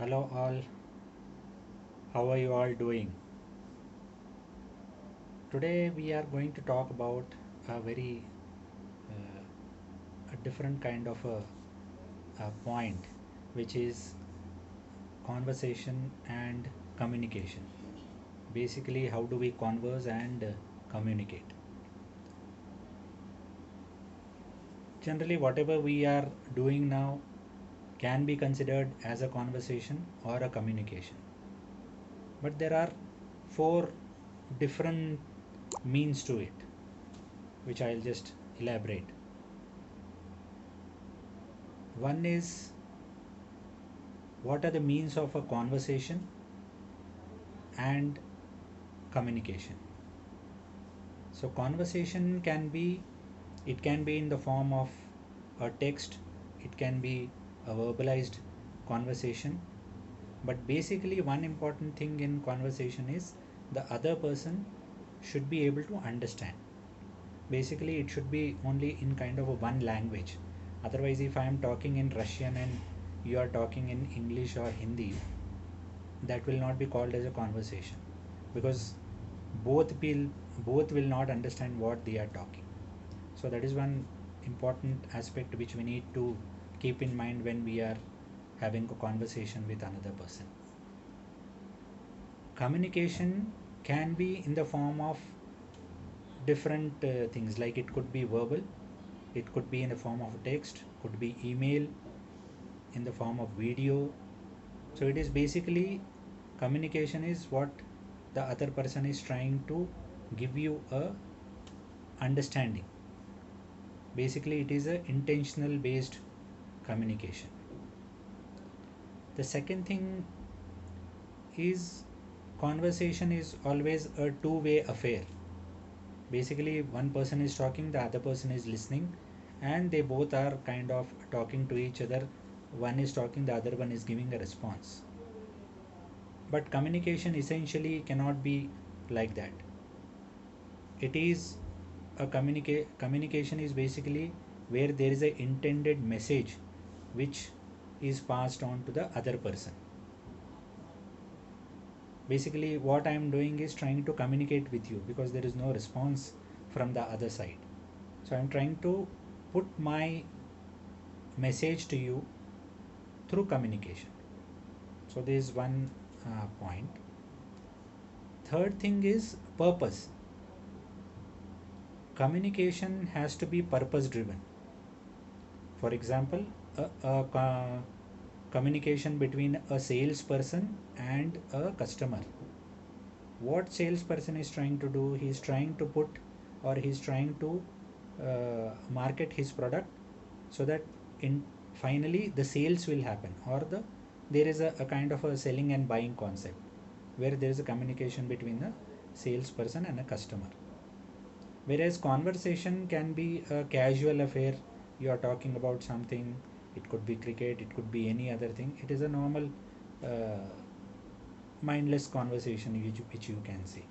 Hello all, how are you all doing? Today we are going to talk about a very a different kind of a point, which is conversation and communication. Basically, how do we converse and communicate? Generally, whatever we are doing now can be considered as a conversation or a communication. But there are four different means to it, which I'll just elaborate. One is, what are the means of a conversation and communication? So conversation can be, it can be in the form of a text, it can be a verbalized conversation, but basically one important thing in conversation is the other person should be able to understand. Basically it should be only in kind of a one language. Otherwise, if I am talking in Russian and you are talking in English or Hindi, that will not be called as a conversation, because both will both will not understand what they are talking. So that is one important aspect which we need to keep in mind when we are having a conversation with another person. Communication can be in the form of different things, like it could be verbal, it could be in the form of text, could be email, in the form of video. So it is basically, communication is what the other person is trying to give you a understanding. Basically it is a intentional based communication. The second thing is, conversation is always a two-way affair. Basically one person is talking, the other person is listening, and they both are kind of talking to each other. One is talking, the other one is giving a response. But communication essentially cannot be like that. It is a communication is basically where there is a intended message which is passed on to the other person. Basically what I am doing is trying to communicate with you because there is no response from the other side. So I am trying to put my message to you through communication. So there is one point. Third thing is purpose. Communication has to be purpose driven. For example, a communication between a salesperson and a customer. What salesperson is trying to do, he is trying to put, or he is trying to market his product, so that in finally the sales will happen, or there is a kind of a selling and buying concept where there is a communication between the salesperson and a customer. Whereas conversation can be a casual affair. You are talking about something, it could be cricket, it could be any other thing. It is a normal uh, mindless conversation which you can see.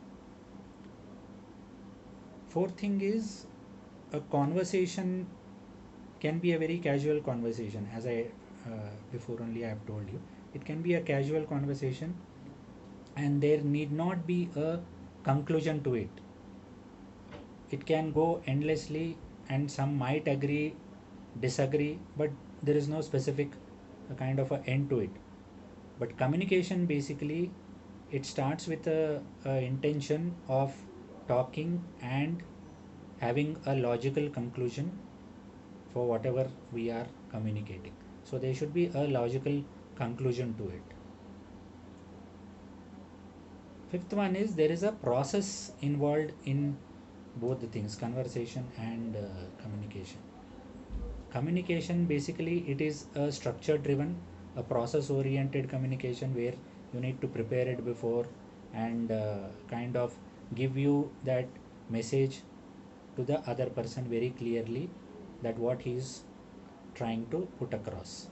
Fourth thing is, a conversation can be a very casual conversation. As I before only I have told you, it can be a casual conversation and there need not be a conclusion to it. It can go endlessly and some might agree, disagree, but there is no specific kind of a end to it. But communication basically, it starts with a intention of talking and having a logical conclusion for whatever we are communicating. So there should be a logical conclusion to it. Fifth one is, there is a process involved in both the things, conversation and communication. Communication basically, it is a structure driven, a process oriented communication where you need to prepare it before and kind of give you that message to the other person very clearly, that what he is trying to put across.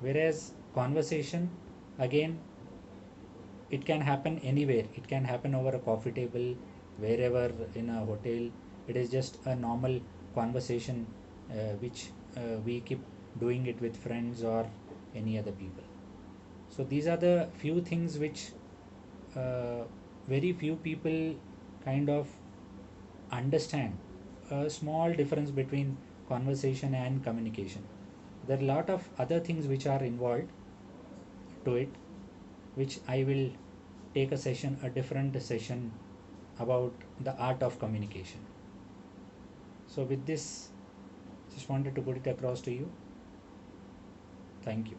Whereas conversation, again, it can happen anywhere. It can happen over a coffee table, wherever, in a hotel. It is just a normal conversation which we keep doing it with friends or any other people. So these are the few things which uh, very few people kind of understand. A small difference between conversation and communication. There are a lot of other things which are involved to it, which I will take a different session about the art of communication. So with this, just wanted to put it across to you. Thank you.